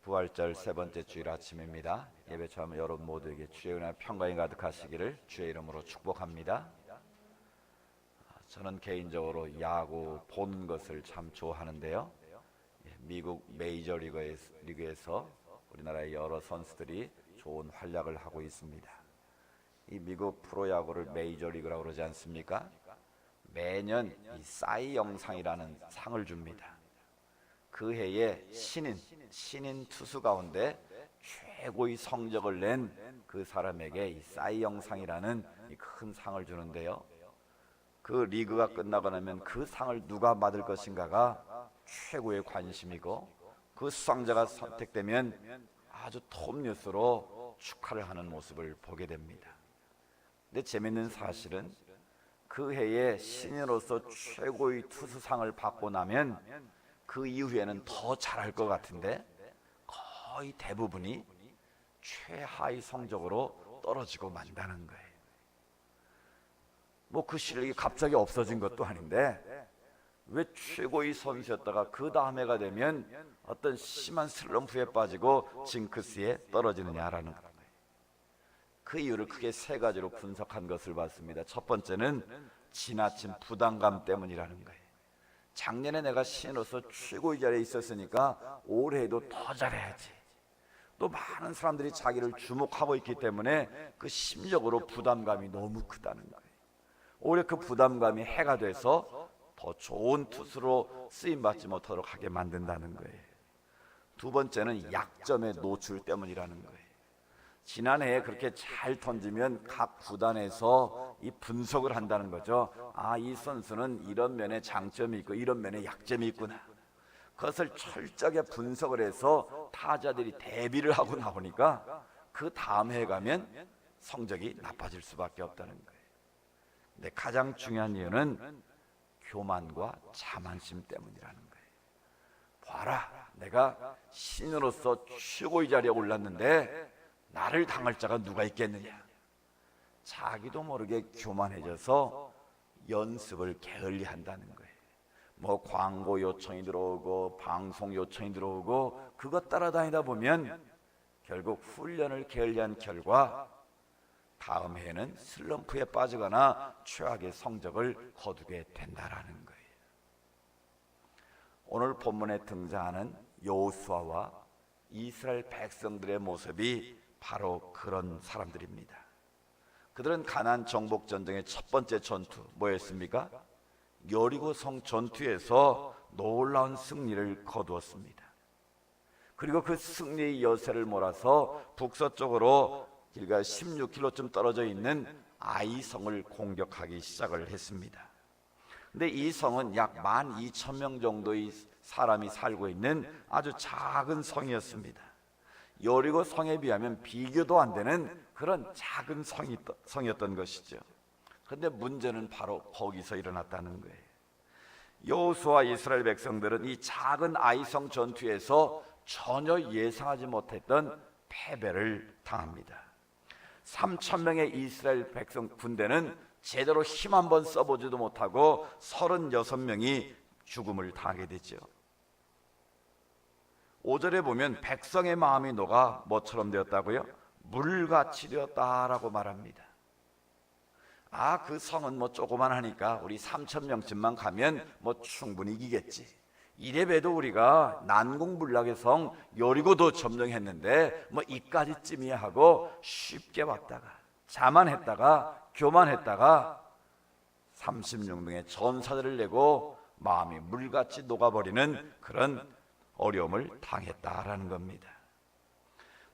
부활절 세 번째 주일 아침입니다. 예배 처음 여러분 모두에게 주의 은혜 평강이 가득하시기를 주의 이름으로 축복합니다. 저는 개인적으로 야구 보는 것을 참 좋아하는데요. 미국 메이저리그에서 우리나라의 여러 선수들이 좋은 활약을 하고 있습니다. 이 미국 프로야구를 메이저리그라고 그러지 않습니까? 매년 이 사이 영상이라는 상을 줍니다. 그 해에 신인 투수 가운데 최고의 성적을 낸 그 사람에게 이 사이 영상이라는 큰 상을 주는데요. 그 리그가 끝나고 나면 그 상을 누가 받을 것인가가 최고의 관심이고, 그 수상자가 선택되면 아주 톱뉴스로 축하를 하는 모습을 보게 됩니다. 근데 재밌는 사실은 그 해에 신인으로서 최고의 투수상을 받고 나면 그 이후에는 더 잘할 것 같은데 거의 대부분이 최하위 성적으로 떨어지고 만다는 거예요. 뭐 그 실력이 갑자기 없어진 것도 아닌데 왜 최고의 선수였다가 그 다음 해가 되면 어떤 심한 슬럼프에 빠지고 징크스에 떨어지느냐라는 거예요. 그 이유를 크게 세 가지로 분석한 것을 봤습니다. 첫 번째는 지나친 부담감 때문이라는 거예요. 작년에 내가 신으로서 최고의 자리에 있었으니까 올해에도 더 잘해야지. 또 많은 사람들이 자기를 주목하고 있기 때문에 그 심적으로 부담감이 너무 크다는 거예요. 오히려 그 부담감이 해가 돼서 더 좋은 투수로 쓰임받지 못하도록 하게 만든다는 거예요. 두 번째는 약점의 노출 때문이라는 거예요. 지난해에 그렇게 잘 던지면 각 구단에서 이 분석을 한다는 거죠. 아, 이 선수는 이런 면에 장점이 있고 이런 면에 약점이 있구나. 그것을 철저하게 분석을 해서 타자들이 대비를 하고 나오니까 그 다음 해에 가면 성적이 나빠질 수밖에 없다는 거예요. 근데 가장 중요한 이유는 교만과 자만심 때문이라는 거예요. 봐라, 내가 신으로서 최고의 자리에 올랐는데 나를 당할 자가 누가 있겠느냐. 자기도 모르게 교만해져서 연습을 게을리한다는 거예요. 뭐 광고 요청이 들어오고 방송 요청이 들어오고 그것 따라다니다 보면 결국 훈련을 게을리한 결과 다음 해에는 슬럼프에 빠지거나 최악의 성적을 거두게 된다라는 거예요. 오늘 본문에 등장하는 여호수아와 이스라엘 백성들의 모습이 바로 그런 사람들입니다. 그들은 가나안 정복 전쟁의 첫 번째 전투 뭐였습니까? 여리고 성 전투에서 놀라운 승리를 거두었습니다. 그리고 그 승리의 여세를 몰아서 북서쪽으로 길가 16km쯤 떨어져 있는 아이성을 공격하기 시작을 했습니다. 근데 이 성은 약 12,000명 정도의 사람이 살고 있는 아주 작은 성이었습니다. 여리고 성에 비하면 비교도 안 되는 그런 작은 성이었던 것이죠. 그런데 문제는 바로 거기서 일어났다는 거예요. 여호수아와 이스라엘 백성들은 이 작은 아이성 전투에서 전혀 예상하지 못했던 패배를 당합니다. 3,000명의 이스라엘 백성 군대는 제대로 힘 한번 써보지도 못하고 36명이 죽음을 당하게 되죠. 5절에 보면 백성의 마음이 녹아 뭐처럼 되었다고요? 물같이 되었다라고 말합니다. 아, 그 성은 뭐 조그만하니까 우리 3,000명쯤만 가면 뭐 충분히 이기겠지. 이래봬도 우리가 난공불락의 성 여리고도 점령했는데 뭐 이까지쯤이야 하고 쉽게 왔다가 자만했다가 교만했다가 36명의 전사들을 내고 마음이 물같이 녹아버리는 그런 어려움을 당했다라는 겁니다.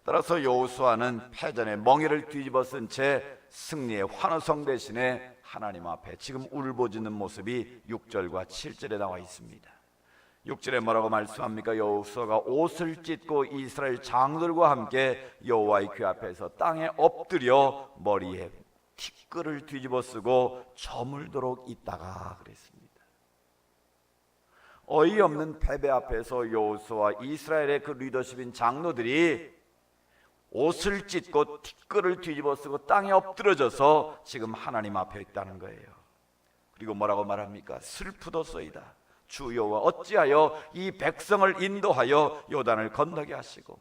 따라서 여호수아는 패전에 멍에를 뒤집어 쓴 채 승리의 환호성 대신에 하나님 앞에 지금 울부짖는 모습이 6절과 7절에 나와 있습니다. 6절에 뭐라고 말씀합니까? 여호수아가 옷을 찢고 이스라엘 장들과 함께 여호와의 궤 앞에서 땅에 엎드려 머리에 티끌을 뒤집어 쓰고 저물도록 있다가 그랬습니다. 어이없는 패배 앞에서 여호수아와 이스라엘의 그 리더십인 장로들이 옷을 찢고 티끌을 뒤집어 쓰고 땅에 엎드려져서 지금 하나님 앞에 있다는 거예요. 그리고 뭐라고 말합니까? 슬프도소이다. 주 여호와 어찌하여 이 백성을 인도하여 요단을 건너게 하시고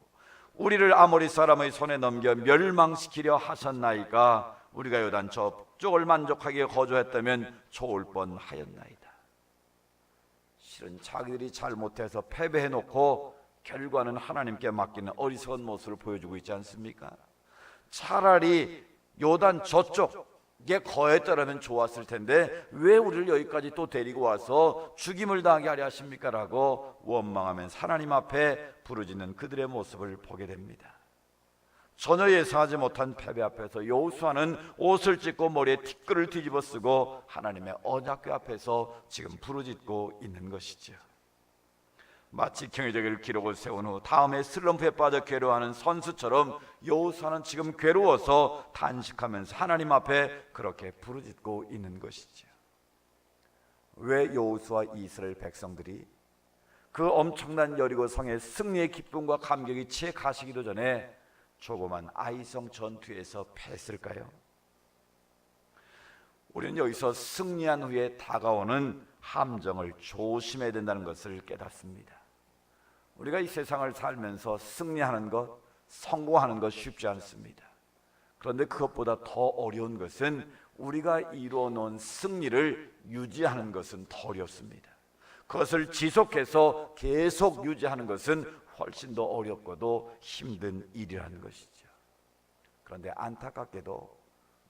우리를 아모리 사람의 손에 넘겨 멸망시키려 하셨나이까. 우리가 요단 저쪽을 만족하게 거주했다면 좋을 뻔하였나이다. 실은 자기들이 잘못해서 패배해놓고 결과는 하나님께 맡기는 어리석은 모습을 보여주고 있지 않습니까? 차라리 요단 저쪽에 거했더라면 좋았을 텐데 왜 우리를 여기까지 또 데리고 와서 죽임을 당하게 하려 하십니까? 라고 원망하면서 하나님 앞에 부르짖는 그들의 모습을 보게 됩니다. 전혀 예상하지 못한 패배 앞에서 여호수아는 옷을 찢고 머리에 티끌을 뒤집어 쓰고 하나님의 언약궤 앞에서 지금 부르짖고 있는 것이죠. 마치 경제적인 기록을 세운 후 다음에 슬럼프에 빠져 괴로워하는 선수처럼 여호수아는 지금 괴로워서 단식하면서 하나님 앞에 그렇게 부르짖고 있는 것이죠. 왜 여호수아 이스라엘 백성들이 그 엄청난 여리고 성의 승리의 기쁨과 감격이 채 가시기도 전에 조그만 아이성 전투에서 패했을까요? 우리는 여기서 승리한 후에 다가오는 함정을 조심해야 된다는 것을 깨닫습니다. 우리가 이 세상을 살면서 승리하는 것, 성공하는 것 쉽지 않습니다. 그런데 그것보다 더 어려운 것은 우리가 이루어 놓은 승리를 유지하는 것은 더 어렵습니다. 그것을 지속해서 계속 유지하는 것은 훨씬 더 어렵고도 힘든 일이라는 것이죠. 그런데 안타깝게도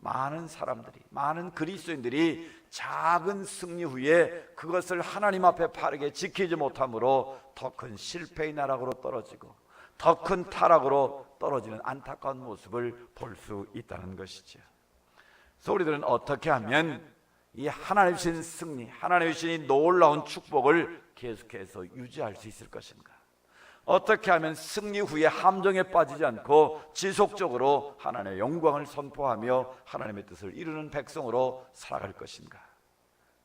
많은 사람들이, 많은 그리스도인들이 작은 승리 후에 그것을 하나님 앞에 바르게 지키지 못함으로 더 큰 실패의 나락으로 떨어지고 더 큰 타락으로 떨어지는 안타까운 모습을 볼 수 있다는 것이죠. 그래서 우리들은 어떻게 하면 이 하나님 주신 승리, 하나님 주신 이 놀라운 축복을 계속해서 유지할 수 있을 것인가? 어떻게 하면 승리 후에 함정에 빠지지 않고 지속적으로 하나님의 영광을 선포하며 하나님의 뜻을 이루는 백성으로 살아갈 것인가?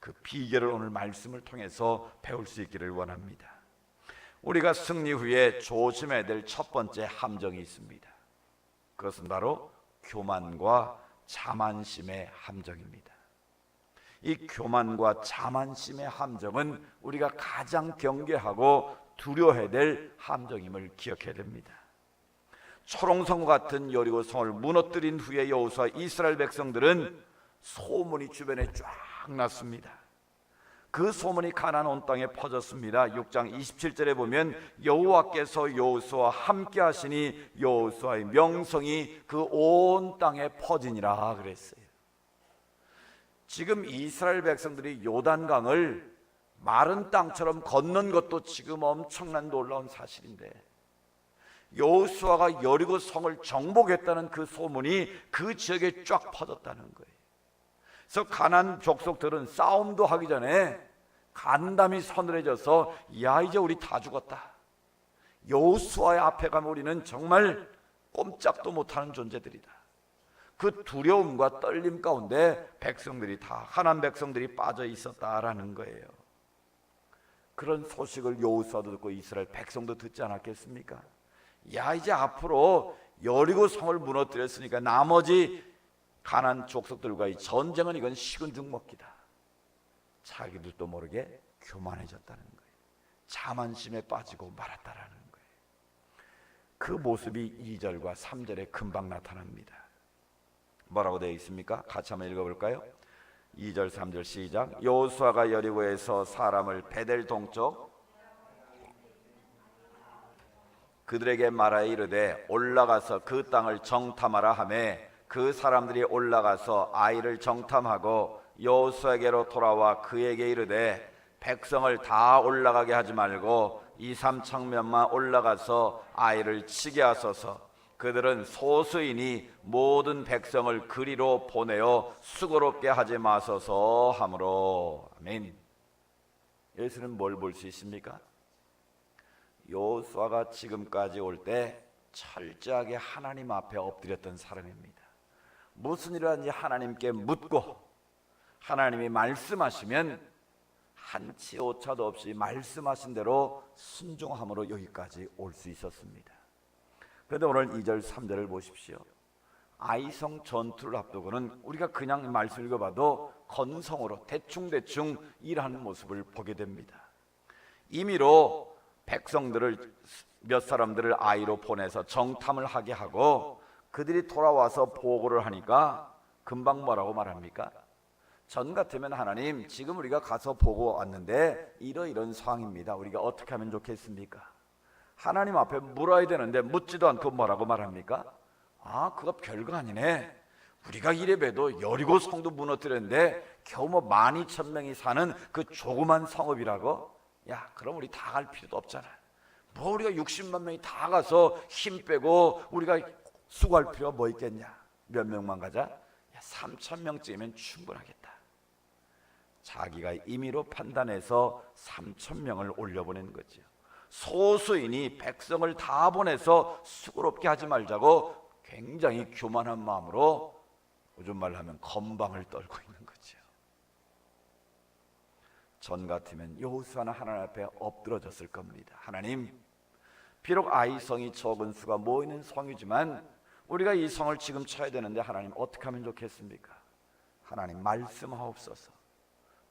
그 비결을 오늘 말씀을 통해서 배울 수 있기를 원합니다. 우리가 승리 후에 조심해야 될 첫 번째 함정이 있습니다. 그것은 바로 교만과 자만심의 함정입니다. 이 교만과 자만심의 함정은 우리가 가장 경계하고 두려워해야 될 함정임을 기억해야 됩니다. 초롱성 같은 여리고 성을 무너뜨린 후에 여호수아 이스라엘 백성들은 소문이 주변에 쫙 났습니다. 그 소문이 가나안 온 땅에 퍼졌습니다. 6장 27절에 보면 여호와께서 여호수아와 함께 하시니 여호수아의 명성이 그 온 땅에 퍼지니라 그랬어요. 지금 이스라엘 백성들이 요단강을 마른 땅처럼 건넌 것도 지금 엄청난 놀라운 사실인데 여호수아가 여리고 성을 정복했다는 그 소문이 그 지역에 쫙 퍼졌다는 거예요. 그래서 가나안 족속들은 싸움도 하기 전에 간담이 서늘해져서 야 이제 우리 다 죽었다. 여호수아의 앞에 가면 우리는 정말 꼼짝도 못하는 존재들이다. 그 두려움과 떨림 가운데 백성들이 다 가나안 백성들이 빠져 있었다라는 거예요. 그런 소식을 여호수아도 듣고 이스라엘 백성도 듣지 않았겠습니까? 야 이제 앞으로 여리고 성을 무너뜨렸으니까 나머지 가나안 족속들과의 전쟁은 이건 식은 죽 먹기다. 자기들도 모르게 교만해졌다는 거예요. 자만심에 빠지고 말았다라는 거예요. 그 모습이 2절과 3절에 금방 나타납니다. 뭐라고 되어 있습니까? 같이 한번 읽어볼까요? 2절 3절 시작. 여호수아가 여리고에서 사람을 베델 동쪽 그들에게 말하여 이르되 올라가서 그 땅을 정탐하라 하매 그 사람들이 올라가서 아이를 정탐하고 여호수아에게로 돌아와 그에게 이르되 백성을 다 올라가게 하지 말고 2-3청년만 올라가서 아이를 치게 하소서. 그들은 소수이니 모든 백성을 그리로 보내어 수고롭게 하지 마소서 하므로. 아멘. 여기서는 뭘 볼 수 있습니까? 여호수아가 지금까지 올 때 철저하게 하나님 앞에 엎드렸던 사람입니다. 무슨 일을 하는지 하나님께 묻고 하나님이 말씀하시면 한치 오차도 없이 말씀하신 대로 순종함으로 여기까지 올 수 있었습니다. 그런데 오늘 2절 3절을 보십시오. 아이성 전투를 앞두고는 우리가 그냥 말씀 읽어봐도 건성으로 대충 일하는 모습을 보게 됩니다. 임의로 백성들을 몇 사람들을 아이로 보내서 정탐을 하게 하고 그들이 돌아와서 보고를 하니까 금방 뭐라고 말합니까? 전 같으면 하나님, 지금 우리가 가서 보고 왔는데 이러이런 상황입니다. 우리가 어떻게 하면 좋겠습니까? 하나님 앞에 물어야 되는데 묻지도 않고 뭐라고 말합니까? 아, 그거 별거 아니네. 우리가 이래봬도 여리고 성도 무너뜨렸는데 겨우 뭐 12,000명이 사는 그 조그만 성읍이라고? 야, 그럼 우리 다 갈 필요도 없잖아. 뭐 우리가 60만 명이 다 가서 힘 빼고 우리가 수고할 필요가 뭐 있겠냐? 몇 명만 가자? 야, 3,000명쯤이면 충분하겠다. 자기가 임의로 판단해서 3,000명을 올려보낸 거죠. 소수인이 백성을 다 보내서 수고롭게 하지 말자고 굉장히 교만한 마음으로, 요즘 말로 하면 건방을 떨고 있는 거죠. 전 같으면 여호수아는 하나님 앞에 엎드러졌을 겁니다. 하나님, 비록 아이성이 적은 수가 모이는 성이지만 우리가 이 성을 지금 쳐야 되는데 하나님 어떻게 하면 좋겠습니까? 하나님 말씀하옵소서.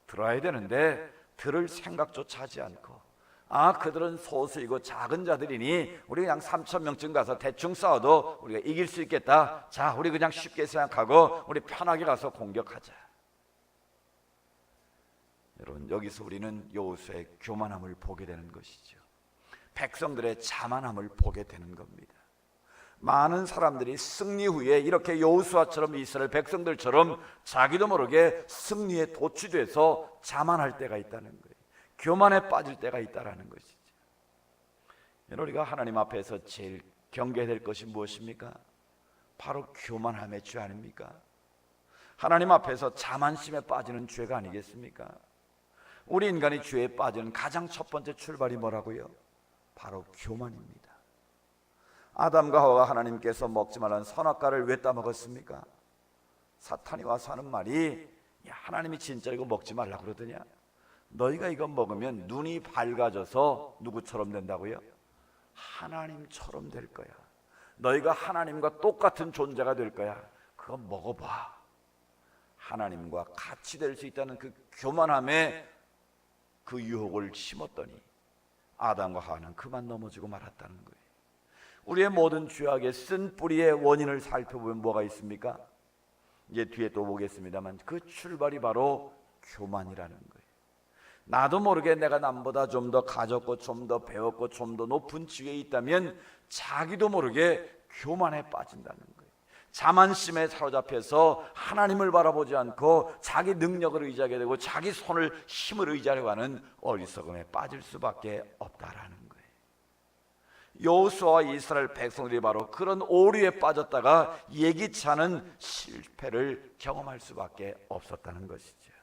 들어야 되는데 들을 생각조차 하지 않고, 아, 그들은 소수이고 작은 자들이니 우리 그냥 3,000명쯤 가서 대충 싸워도 우리가 이길 수 있겠다. 자, 우리 그냥 쉽게 생각하고 우리 편하게 가서 공격하자. 여러분, 여기서 우리는 여호수아의 교만함을 보게 되는 것이죠. 백성들의 자만함을 보게 되는 겁니다. 많은 사람들이 승리 후에 이렇게 여호수아처럼 이스라엘 백성들처럼 자기도 모르게 승리에 도취돼서 자만할 때가 있다는 거예요. 교만에 빠질 때가 있다는 것이죠. 우리가 하나님 앞에서 제일 경계해야 될 것이 무엇입니까? 바로 교만함의 죄 아닙니까? 하나님 앞에서 자만심에 빠지는 죄가 아니겠습니까? 우리 인간이 죄에 빠지는 가장 첫 번째 출발이 뭐라고요? 바로 교만입니다. 아담과 하와가 하나님께서 먹지 말라는 선악과를 왜 따먹었습니까? 사탄이 와서 하는 말이, 야, 하나님이 진짜 이거 먹지 말라고 그러더냐? 너희가 이거 먹으면 눈이 밝아져서 누구처럼 된다고요? 하나님처럼 될 거야. 너희가 하나님과 똑같은 존재가 될 거야. 그거 먹어봐. 하나님과 같이 될 수 있다는 그 교만함에 그 유혹을 심었더니 아담과 하와는 그만 넘어지고 말았다는 거예요. 우리의 모든 죄악의 쓴 뿌리의 원인을 살펴보면 뭐가 있습니까? 이제 뒤에 또 보겠습니다만 그 출발이 바로 교만이라는 거예요. 나도 모르게 내가 남보다 좀 더 가졌고 좀 더 배웠고 좀 더 높은 지위에 있다면 자기도 모르게 교만에 빠진다는 거예요. 자만심에 사로잡혀서 하나님을 바라보지 않고 자기 능력을 의지하게 되고 자기 손을 힘을 의지하려고 하는 어리석음에 빠질 수밖에 없다라는 거예요. 여호수아와 이스라엘 백성들이 바로 그런 오류에 빠졌다가 예기치 않은 실패를 경험할 수밖에 없었다는 것이죠.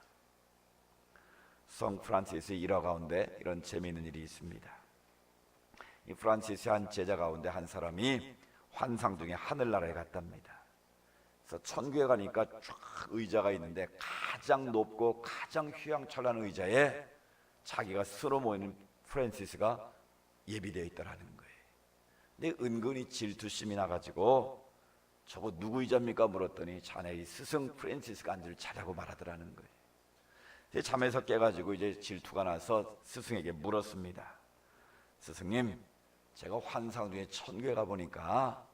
성 프란시스의 일화 가운데 이런 재미있는 일이 있습니다. 이 프란시스의 한 제자 가운데 한 사람이 환상 중에 하늘나라에 갔답니다. 그래서 천국에 가니까 쫙 의자가 있는데 가장 높고 가장 휘황찬란한 의자에 자기가 쓸어 모이는 프란시스가 예비되어 있다라는 거예요. 근데 은근히 질투심이 나가지고 저거 누구 의자입니까? 물었더니 자네 이 스승 프란시스가 앉을 자라고 말하더라는 거예요. 잠에서 깨가지고 이제 질투가 나서 스승에게 물었습니다. 스승님, 제가 환상 중에 천국에 가보니까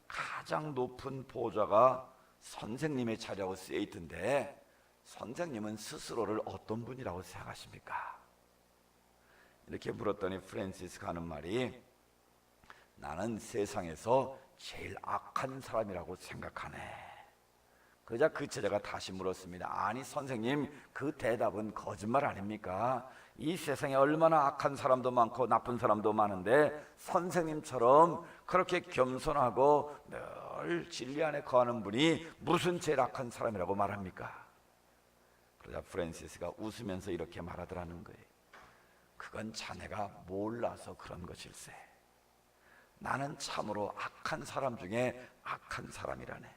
가장 높은 보좌가 선생님의 자리라고 쓰여 있던데 선생님은 스스로를 어떤 분이라고 생각하십니까? 이렇게 물었더니 프란시스가 하는 말이, 나는 세상에서 제일 악한 사람이라고 생각하네. 그러자 그 제자가 다시 물었습니다. 아니 선생님, 그 대답은 거짓말 아닙니까? 이 세상에 얼마나 악한 사람도 많고 나쁜 사람도 많은데 선생님처럼 그렇게 겸손하고 늘 진리 안에 거하는 분이 무슨 제일 악한 사람이라고 말합니까? 그러자 프란시스가 웃으면서 이렇게 말하더라는 거예요. 그건 자네가 몰라서 그런 것일세. 나는 참으로 악한 사람 중에 악한 사람이라네.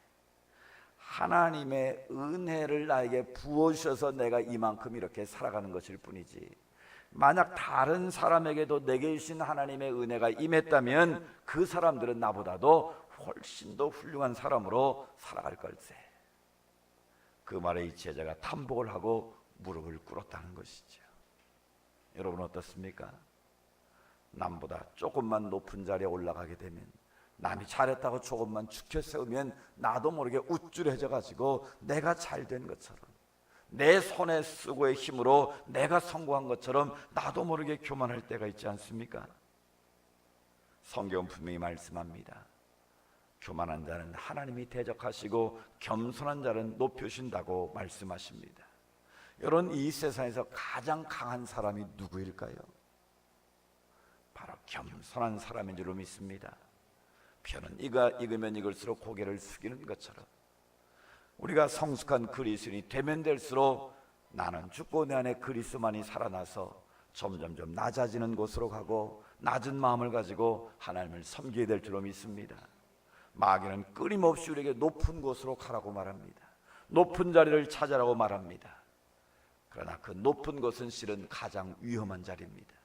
하나님의 은혜를 나에게 부어주셔서 내가 이만큼 이렇게 살아가는 것일 뿐이지, 만약 다른 사람에게도 내게 주신 하나님의 은혜가 임했다면 그 사람들은 나보다도 훨씬 더 훌륭한 사람으로 살아갈 걸세. 그 말에 이 제자가 탐복을 하고 무릎을 꿇었다는 것이죠. 여러분 어떻습니까? 남보다 조금만 높은 자리에 올라가게 되면, 남이 잘했다고 조금만 죽혀 세우면 나도 모르게 우쭐해져 가지고 내가 잘된 것처럼, 내 손의 수고의 힘으로 내가 성공한 것처럼 나도 모르게 교만할 때가 있지 않습니까? 성경은 분명히 말씀합니다. 교만한 자는 하나님이 대적하시고 겸손한 자는 높여주신다고 말씀하십니다. 여러분, 이 세상에서 가장 강한 사람이 누구일까요? 바로 겸손한 사람인 줄로 믿습니다. 표는 익으면 익을수록 고개를 숙이는 것처럼, 우리가 성숙한 그리스도인이 되면 될수록 나는 죽고 내 안에 그리스도만이 살아나서 점점점 낮아지는 곳으로 가고 낮은 마음을 가지고 하나님을 섬기게 될 줄로 믿습니다. 마귀는 끊임없이 우리에게 높은 곳으로 가라고 말합니다. 높은 자리를 찾아라고 말합니다. 그러나 그 높은 곳은 실은 가장 위험한 자리입니다.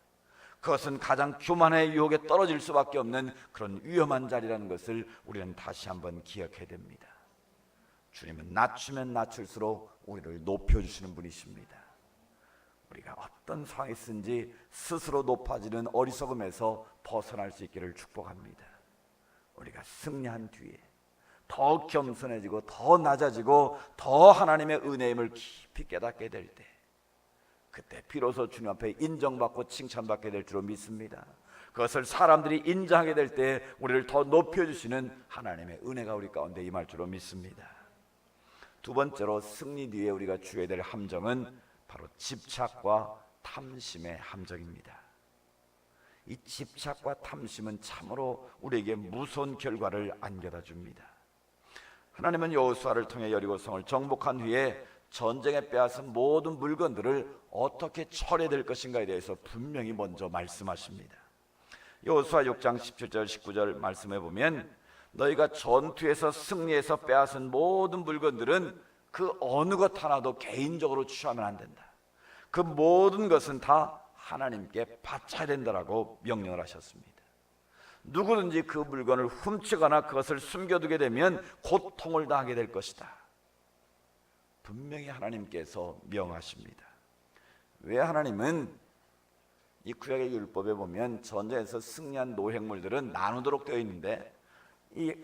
그것은 가장 교만의 유혹에 떨어질 수밖에 없는 그런 위험한 자리라는 것을 우리는 다시 한번 기억해야 됩니다. 주님은 낮추면 낮출수록 우리를 높여주시는 분이십니다. 우리가 어떤 상황에 있든지 스스로 높아지는 어리석음에서 벗어날 수 있기를 축복합니다. 우리가 승리한 뒤에 더 겸손해지고 더 낮아지고 더 하나님의 은혜임을 깊이 깨닫게 될 때, 그때 비로소 주님 앞에 인정받고 칭찬받게 될 줄로 믿습니다. 그것을 사람들이 인정하게 될 때 우리를 더 높여주시는 하나님의 은혜가 우리 가운데 임할 줄로 믿습니다. 두 번째로, 승리 뒤에 우리가 주어야 될 함정은 바로 집착과 탐심의 함정입니다. 이 집착과 탐심은 참으로 우리에게 무서운 결과를 안겨다 줍니다. 하나님은 여호수아를 통해 여리고성을 정복한 후에 전쟁에 빼앗은 모든 물건들을 어떻게 처리해야 될 것인가에 대해서 분명히 먼저 말씀하십니다. 여호수아 6장 17절 19절 말씀해 보면, 너희가 전투에서 승리해서 빼앗은 모든 물건들은 그 어느 것 하나도 개인적으로 취하면 안 된다. 그 모든 것은 다 하나님께 바쳐야 된다라고 명령을 하셨습니다. 누구든지 그 물건을 훔치거나 그것을 숨겨두게 되면 고통을 당하게 될 것이다. 분명히 하나님께서 명하십니다. 왜 하나님은 이 구약의 율법에 보면 전쟁에서 승리한 노획물들은 나누도록 되어 있는데, 이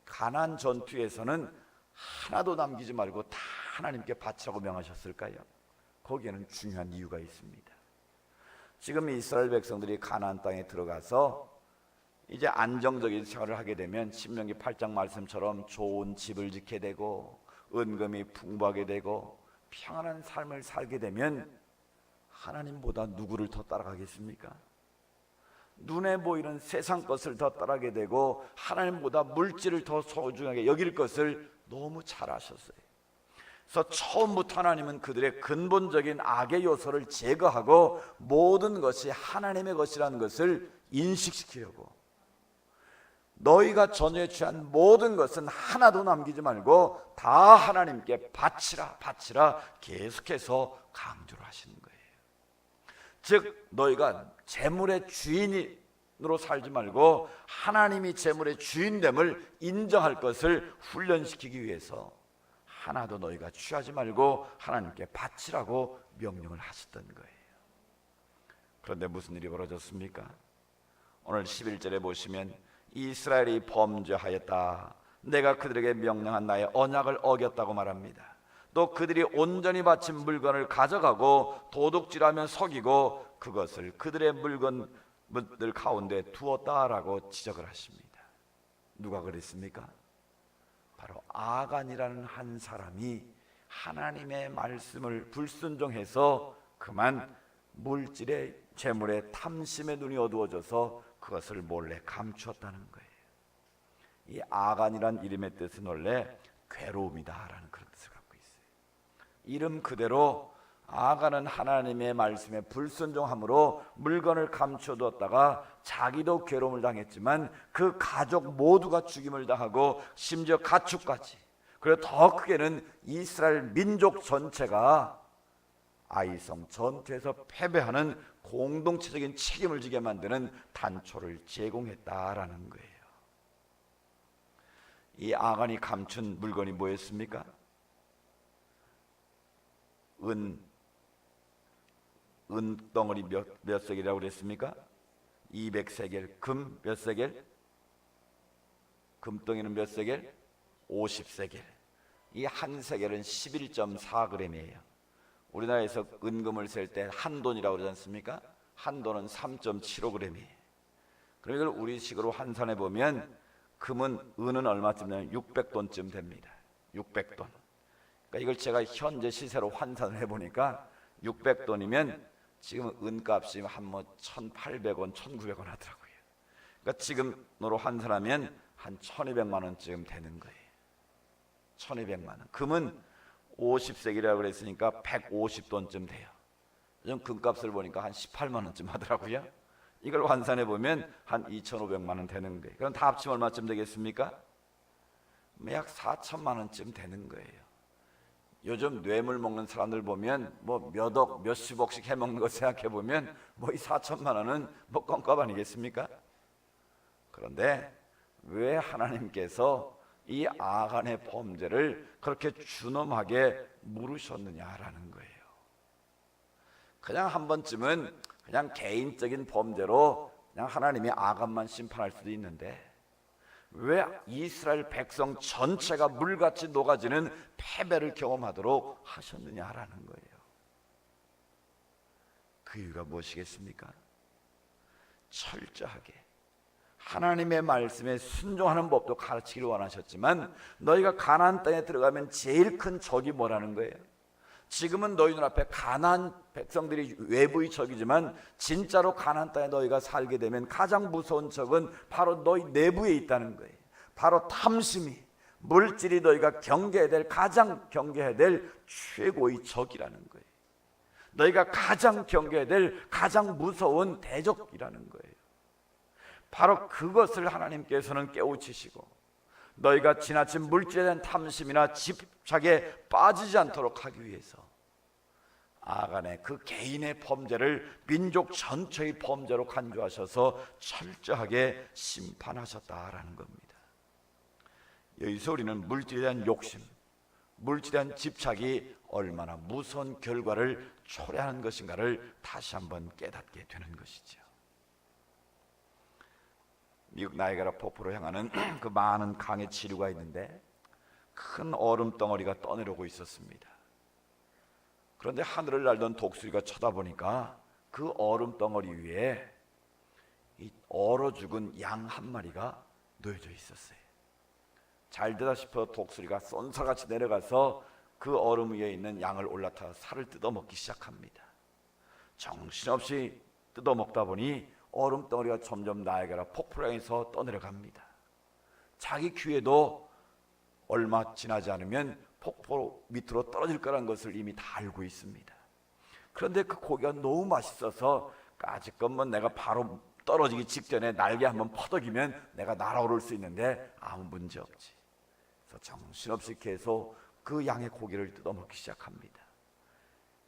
가나안 전투에서는 하나도 남기지 말고 다 하나님께 바치라고 명하셨을까요? 거기에는 중요한 이유가 있습니다. 지금 이스라엘 백성들이 가나안 땅에 들어가서 이제 안정적인 생활을 하게 되면 신명기 8장 말씀처럼 좋은 집을 짓게 되고 은금이 풍부하게 되고 평안한 삶을 살게 되면 하나님보다 누구를 더 따라가겠습니까? 눈에 보이는 세상 것을 더 따르게 되고 하나님보다 물질을 더 소중하게 여길 것을 너무 잘 아셨어요. 그래서 처음부터 하나님은 그들의 근본적인 악의 요소를 제거하고 모든 것이 하나님의 것이라는 것을 인식시키려고, 너희가 전에 취한 모든 것은 하나도 남기지 말고 다 하나님께 바치라 바치라 계속해서 강조를 하시는 거예요. 즉 너희가 재물의 주인으로 살지 말고 하나님이 재물의 주인됨을 인정할 것을 훈련시키기 위해서 하나도 너희가 취하지 말고 하나님께 바치라고 명령을 하셨던 거예요. 그런데 무슨 일이 벌어졌습니까? 오늘 11절에 보시면, 이스라엘이 범죄하였다. 내가 그들에게 명령한 나의 언약을 어겼다고 말합니다. 또 그들이 온전히 바친 물건을 가져가고 도둑질하며 속이고 그것을 그들의 물건들 가운데 두었다라고 지적을 하십니다. 누가 그랬습니까? 바로 아간이라는 한 사람이 하나님의 말씀을 불순종해서 그만 물질의 재물의 탐심의 눈이 어두워져서 그것을 몰래 감추었다는 거예요. 이 아간이란 이름의 뜻은 원래 괴로움이다라는 그런 뜻을 갖고 있어요. 이름 그대로 아간은 하나님의 말씀에 불순종함으로 물건을 감춰두었다가 자기도 괴로움을 당했지만 그 가족 모두가 죽임을 당하고 심지어 가축까지, 그리고 더 크게는 이스라엘 민족 전체가 아이성 전투에서 패배하는 공동체적인 책임을 지게 만드는 단초를 제공했다라는 거예요. 이 아간이 감춘 물건이 뭐였습니까? 은덩어리 몇 세겔이라고 그랬습니까? 200세겔. 금 몇 세겔? 금덩이는 몇 세겔? 50세겔. 이 한 세겔은 11.4g이에요. 우리나라에서 은금을 셀 때 한돈이라고 그러지 않습니까? 한돈은 3.75g이에요. 그럼 이걸 우리식으로 환산해 보면 은은 얼마쯤 되면 600돈쯤 됩니다. 600돈. 그러니까 이걸 제가 현재 시세로 환산을 해보니까 600돈이면 지금 은값이 한 1,800원, 1,900원 하더라고요. 그러니까 지금으로 환산하면 한 1,200만 원쯤 되는 거예요. 1,200만 원. 금은 50세겔이라고 그랬으니까 150돈쯤 돼요. 요즘 금값을 보니까 한 18만 원쯤 하더라고요. 이걸 환산해 보면 한 2,500만 원 되는 거예요. 그럼 다 합치면 얼마쯤 되겠습니까? 약 4천만 원쯤 되는 거예요. 요즘 뇌물 먹는 사람들 보면 뭐 몇 억, 몇십억씩 해먹는 거 생각해 보면 뭐 이 4천만 원은 뭐 껌값 아니겠습니까? 그런데 왜 하나님께서 이 아간의 범죄를 그렇게 준엄하게 물으셨느냐라는 거예요. 그냥 한 번쯤은 그냥 개인적인 범죄로 그냥 하나님이 아간만 심판할 수도 있는데 왜 이스라엘 백성 전체가 물같이 녹아지는 패배를 경험하도록 하셨느냐라는 거예요. 그 이유가 무엇이겠습니까? 철저하게 하나님의 말씀에 순종하는 법도 가르치기를 원하셨지만 너희가 가나안 땅에 들어가면 제일 큰 적이 뭐라는 거예요? 지금은 너희 눈앞에 가나안 백성들이 외부의 적이지만 진짜로 가나안 땅에 너희가 살게 되면 가장 무서운 적은 바로 너희 내부에 있다는 거예요. 바로 탐심이, 물질이 너희가 경계해야 될, 가장 경계해야 될 최고의 적이라는 거예요. 너희가 가장 경계해야 될 가장 무서운 대적이라는 거예요. 바로 그것을 하나님께서는 깨우치시고 너희가 지나친 물질에 대한 탐심이나 집착에 빠지지 않도록 하기 위해서 아간의 그 개인의 범죄를 민족 전체의 범죄로 간주하셔서 철저하게 심판하셨다라는 겁니다. 여기서 우리는 물질에 대한 욕심, 물질에 대한 집착이 얼마나 무서운 결과를 초래하는 것인가를 다시 한번 깨닫게 되는 것이죠. 미국 나이아가라 폭포로 향하는 그 많은 강의 지류가 있는데 큰 얼음 덩어리가 떠내려오고 있었습니다. 그런데 하늘을 날던 독수리가 쳐다보니까 그 얼음 덩어리 위에 이 얼어 죽은 양 한 마리가 놓여져 있었어요. 잘 되다 싶어 독수리가 쏜살같이 내려가서 그 얼음 위에 있는 양을 올라타 살을 뜯어먹기 시작합니다. 정신없이 뜯어먹다 보니 얼음 덩어리가 점점 나이아가라 폭포를 향해서 떠내려갑니다. 자기 귀에도 얼마 지나지 않으면 폭포 밑으로 떨어질 거라는 것을 이미 다 알고 있습니다. 그런데 그 고기가 너무 맛있어서 까짓것 내가 바로 떨어지기 직전에 날개 한번 퍼덕이면 내가 날아오를 수 있는데 아무 문제 없지. 그래서 정신없이 계속 그 양의 고기를 뜯어먹기 시작합니다.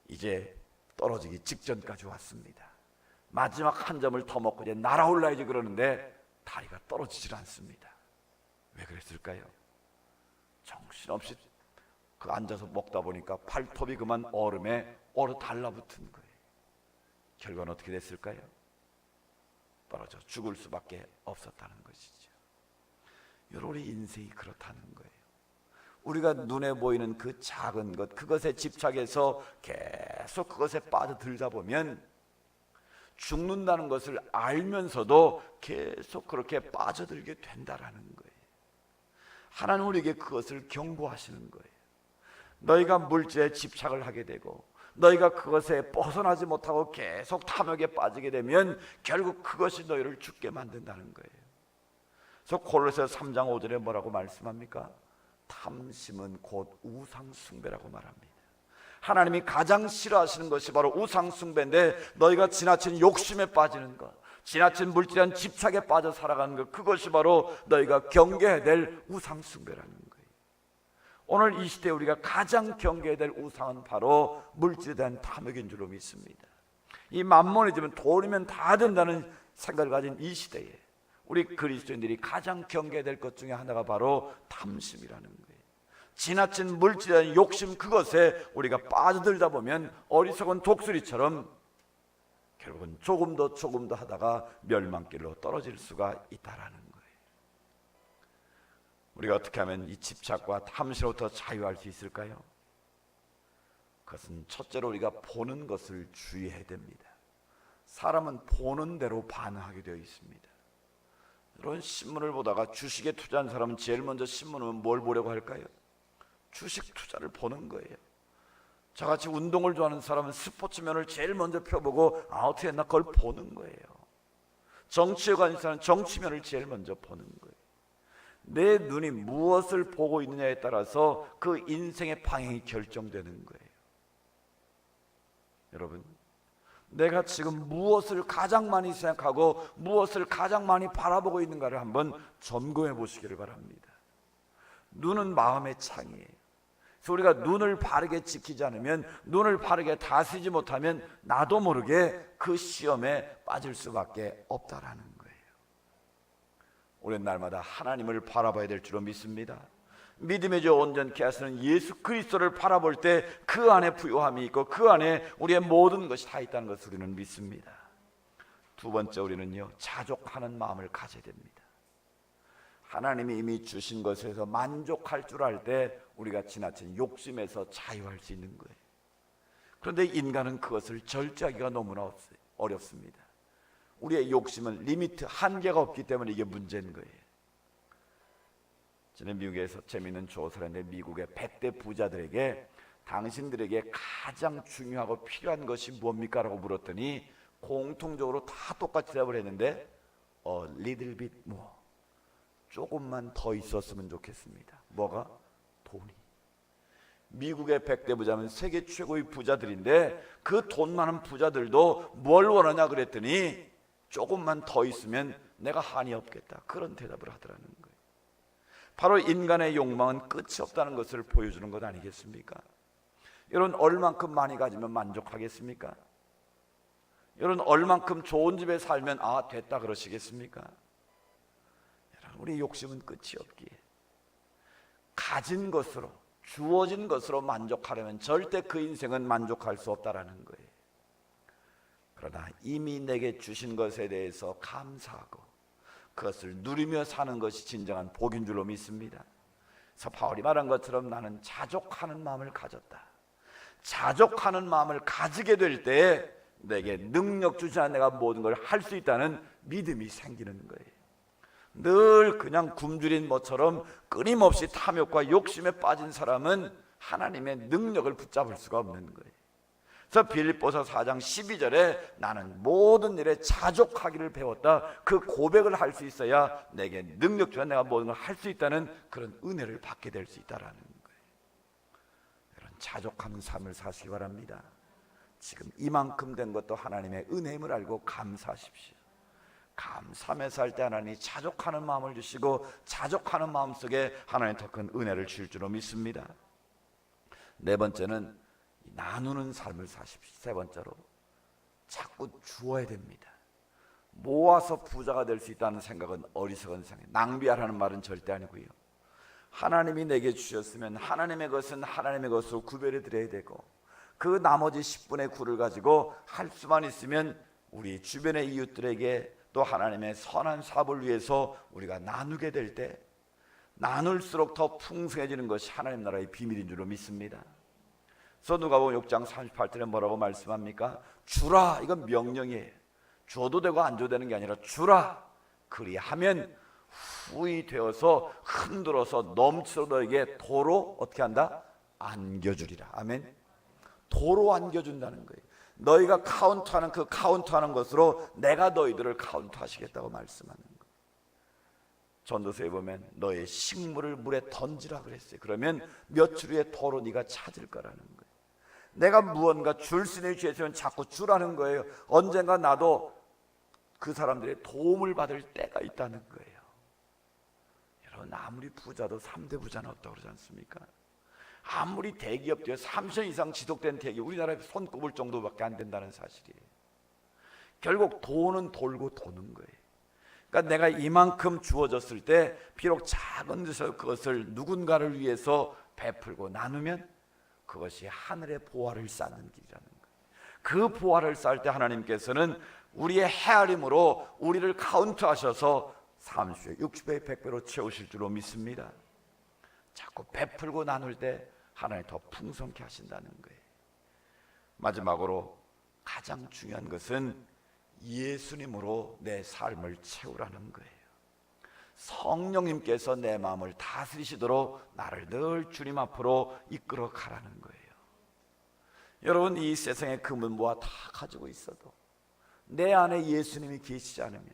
이제 떨어지기 직전까지 왔습니다. 마지막 한 점을 더 먹고 이제 날아올라야지 그러는데 다리가 떨어지질 않습니다. 왜 그랬을까요? 정신없이 그 앉아서 먹다 보니까 발톱이 그만 얼음에 얼어 달라붙은 거예요. 결과는 어떻게 됐을까요? 떨어져 죽을 수밖에 없었다는 것이죠. 여러분의 인생이 그렇다는 거예요. 우리가 눈에 보이는 그 작은 것, 그것에 집착해서 계속 그것에 빠져들다 보면 죽는다는 것을 알면서도 계속 그렇게 빠져들게 된다라는 거예요. 하나님 우리에게 그것을 경고하시는 거예요. 너희가 물질에 집착을 하게 되고 너희가 그것에 벗어나지 못하고 계속 탐욕에 빠지게 되면 결국 그것이 너희를 죽게 만든다는 거예요. 그래서 골로새서 3장 5절에 뭐라고 말씀합니까? 탐심은 곧 우상 숭배라고 말합니다. 하나님이 가장 싫어하시는 것이 바로 우상 숭배인데 너희가 지나친 욕심에 빠지는 것, 지나친 물질한 집착에 빠져 살아가는 것, 그것이 바로 너희가 경계해야 될 우상 숭배라는 거예요. 오늘 이 시대에 우리가 가장 경계해야 될 우상은 바로 물질에 대한 탐욕인 줄로 믿습니다. 이 만몬이지만 돈이면 다 된다는 생각을 가진 이 시대에 우리 그리스도인들이 가장 경계해야 될 것 중에 하나가 바로 탐심이라는 거예요. 지나친 물질에 대한 욕심, 그것에 우리가 빠져들다 보면 어리석은 독수리처럼 결국은 조금 더 하다가 멸망길로 떨어질 수가 있다라는 거예요. 우리가 어떻게 하면 이 집착과 탐심으로부터 자유할 수 있을까요? 그것은 첫째로 우리가 보는 것을 주의해야 됩니다. 사람은 보는 대로 반응하게 되어 있습니다. 이런 신문을 보다가 주식에 투자한 사람은 제일 먼저 신문을 뭘 보려고 할까요? 주식 투자를 보는 거예요. 저같이 운동을 좋아하는 사람은 스포츠면을 제일 먼저 펴보고 어떻게 했나 그걸 보는 거예요. 정치에 관한 사람은 정치면을 제일 먼저 보는 거예요. 내 눈이 무엇을 보고 있느냐에 따라서 그 인생의 방향이 결정되는 거예요. 여러분, 내가 지금 무엇을 가장 많이 생각하고 무엇을 가장 많이 바라보고 있는가를 한번 점검해 보시기를 바랍니다. 눈은 마음의 창이에요. 그래서 우리가 눈을 바르게 지키지 않으면, 눈을 바르게 다스리지 못하면 나도 모르게 그 시험에 빠질 수밖에 없다라는 거예요. 우리는 날마다 하나님을 바라봐야 될 줄로 믿습니다. 믿음의 주 온전케 하시는 예수 그리스도를 바라볼 때 그 안에 부요함이 있고 그 안에 우리의 모든 것이 다 있다는 것을 우리는 믿습니다. 두 번째, 우리는요, 자족하는 마음을 가져야 됩니다. 하나님이 이미 주신 것에서 만족할 줄 알 때 우리가 지나친 욕심에서 자유할 수 있는 거예요. 그런데 인간은 그것을 절제하기가 너무나 어렵습니다. 우리의 욕심은 리미트, 한계가 없기 때문에 이게 문제인 거예요. 전에 미국에서 재미있는 조사를 했는데, 미국의 100대 부자들에게 당신들에게 가장 중요하고 필요한 것이 뭡니까? 라고 물었더니 공통적으로 다 똑같이 대답을 했는데 little bit more, 조금만 더 있었으면 좋겠습니다. 뭐가? 돈이. 미국의 100대 부자면 세계 최고의 부자들인데 그 돈 많은 부자들도 뭘 원하냐 그랬더니 조금만 더 있으면 내가 한이 없겠다, 그런 대답을 하더라는 거예요. 바로 인간의 욕망은 끝이 없다는 것을 보여주는 것 아니겠습니까? 여러분, 얼만큼 가지면 만족하겠습니까? 여러분, 얼만큼 좋은 집에 살면 됐다 그러시겠습니까? 여러분, 우리 욕심은 끝이 없기에 가진 것으로, 주어진 것으로 만족하려면 절대 그 인생은 만족할 수 없다라는 거예요. 그러나 이미 내게 주신 것에 대해서 감사하고 그것을 누리며 사는 것이 진정한 복인 줄로 믿습니다. 그래서 바울이 말한 것처럼 나는 자족하는 마음을 가졌다. 자족하는 마음을 가지게 될 때 내게 능력 주신 한 내가 모든 걸 할 수 있다는 믿음이 생기는 거예요. 늘 그냥 굶주린 것처럼 끊임없이 탐욕과 욕심에 빠진 사람은 하나님의 능력을 붙잡을 수가 없는 거예요. 그래서 빌립보서 4장 12절에 나는 모든 일에 자족하기를 배웠다, 그 고백을 할 수 있어야 내게 능력 주어 내가 모든 걸 할 수 있다는 그런 은혜를 받게 될 수 있다는 거예요. 이런 자족하는 삶을 사시기 바랍니다. 지금 이만큼 된 것도 하나님의 은혜임을 알고 감사하십시오. 감사하며 살 때 하나님이 자족하는 마음을 주시고 자족하는 마음 속에 하나님 더 큰 은혜를 주실 줄로 믿습니다. 네 번째는 나누는 삶을 사십시오. 세 번째로, 자꾸 주어야 됩니다. 모아서 부자가 될 수 있다는 생각은 어리석은 생각, 낭비하라는 말은 절대 아니고요. 하나님이 내게 주셨으면 하나님의 것은 하나님의 것으로 구별해 드려야 되고, 그 나머지 10분의 9를 가지고 할 수만 있으면 우리 주변의 이웃들에게 또 하나님의 선한 사업을 위해서 우리가 나누게 될 때 나눌수록 더 풍성해지는 것이 하나님 나라의 비밀인 줄로 믿습니다. 그래서 누가복음 6장 38절에 뭐라고 말씀합니까? 주라, 이건 명령이에요. 줘도 되고 안 줘도 되는 게 아니라 주라, 그리하면 후히 되어서 흔들어서 넘치도록 너에게 도로 어떻게 한다? 안겨주리라. 아멘. 도로 안겨준다는 거예요. 너희가 카운트하는 그 카운트하는 것으로 내가 너희들을 카운트하시겠다고 말씀하는 거예요. 전도서에 보면 너의 식물을 물에 던지라 그랬어요. 그러면 며칠 후에 도로 네가 찾을 거라는 거예요. 내가 무언가 줄 수 있는 위치에 있으면 자꾸 주라는 거예요. 언젠가 나도 그 사람들의 도움을 받을 때가 있다는 거예요. 여러분, 아무리 부자도 3대 부자는 없다고 그러지 않습니까? 아무리 대기업도 30년 이상 지속된 대기업, 우리나라에 손꼽을 정도밖에 안 된다는 사실이에요. 결국 돈은 돌고 도는 거예요. 그러니까 내가 이만큼 주어졌을 때 비록 작은 데서 그것을 누군가를 위해서 베풀고 나누면 그것이 하늘의 보화를 쌓는 길이라는 거예요. 그 보화를 쌓을 때 하나님께서는 우리의 헤아림으로 우리를 카운트하셔서 30배, 60배, 100배로 채우실 줄로 믿습니다. 자꾸 베풀고 나눌 때 하나님 더 풍성케 하신다는 거예요. 마지막으로 가장 중요한 것은 예수님으로 내 삶을 채우라는 거예요. 성령님께서 내 마음을 다스리시도록 나를 늘 주님 앞으로 이끌어 가라는 거예요. 여러분, 이 세상에 금은 뭐가 다 가지고 있어도 내 안에 예수님이 계시지 않으면,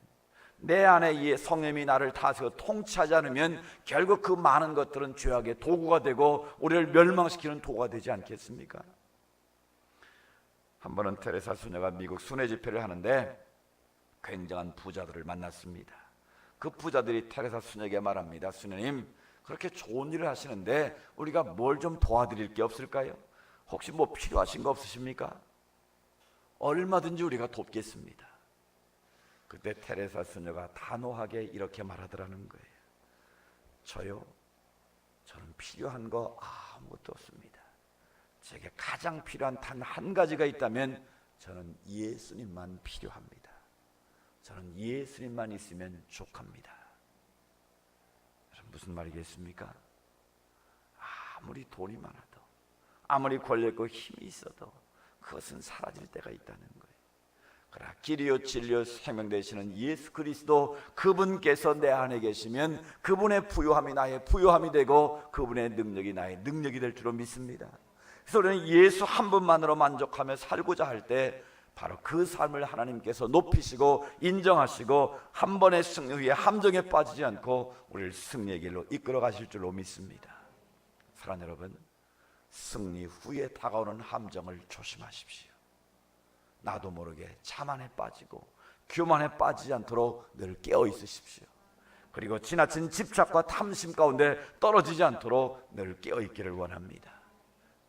내 안에 성령님이 나를 다스리고 통치하지 않으면 결국 그 많은 것들은 죄악의 도구가 되고 우리를 멸망시키는 도구가 되지 않겠습니까? 한 번은 테레사 수녀가 미국 순회 집회를 하는데 굉장한 부자들을 만났습니다. 그 부자들이 테레사 수녀에게 말합니다. 수녀님, 그렇게 좋은 일을 하시는데 우리가 뭘 좀 도와드릴 게 없을까요? 혹시 뭐 필요하신 거 없으십니까? 얼마든지 우리가 돕겠습니다. 그때 테레사 수녀가 단호하게 이렇게 말하더라는 거예요. 저는 필요한 거 아무것도 없습니다. 제게 가장 필요한 단 한 가지가 있다면 저는 예수님만 필요합니다. 저는 예수님만 있으면 족합니다. 무슨 말이겠습니까? 아무리 돈이 많아도, 아무리 권력 있고 힘이 있어도 그것은 사라질 때가 있다는 거예요. 그러나 길이요 진리요 생명 되시는 예수 그리스도, 그분께서 내 안에 계시면 그분의 부요함이 나의 부요함이 되고 그분의 능력이 나의 능력이 될 줄로 믿습니다. 그래서 우리는 예수 한 분만으로 만족하며 살고자 할 때 바로 그 삶을 하나님께서 높이시고 인정하시고 한 번의 승리 후에 함정에 빠지지 않고 우리를 승리의 길로 이끌어 가실 줄로 믿습니다. 사랑하는 여러분, 승리 후에 다가오는 함정을 조심하십시오. 나도 모르게 자만에 빠지고 교만에 빠지지 않도록 늘 깨어 있으십시오. 그리고 지나친 집착과 탐심 가운데 떨어지지 않도록 늘 깨어 있기를 원합니다.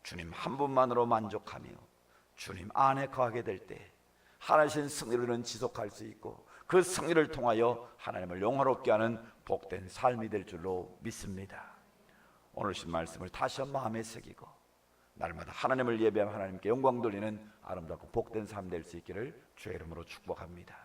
주님 한 분만으로 만족하며 주님 안에 거하게 될 때 하나님 승리를 지속할 수 있고 그 승리를 통하여 하나님을 영화롭게 하는 복된 삶이 될 줄로 믿습니다. 오늘 신 말씀을 다시 한번 마음에 새기고 날마다 하나님을 예배하며 하나님께 영광 돌리는 아름답고 복된 삶 될 수 있기를 주의 이름으로 축복합니다.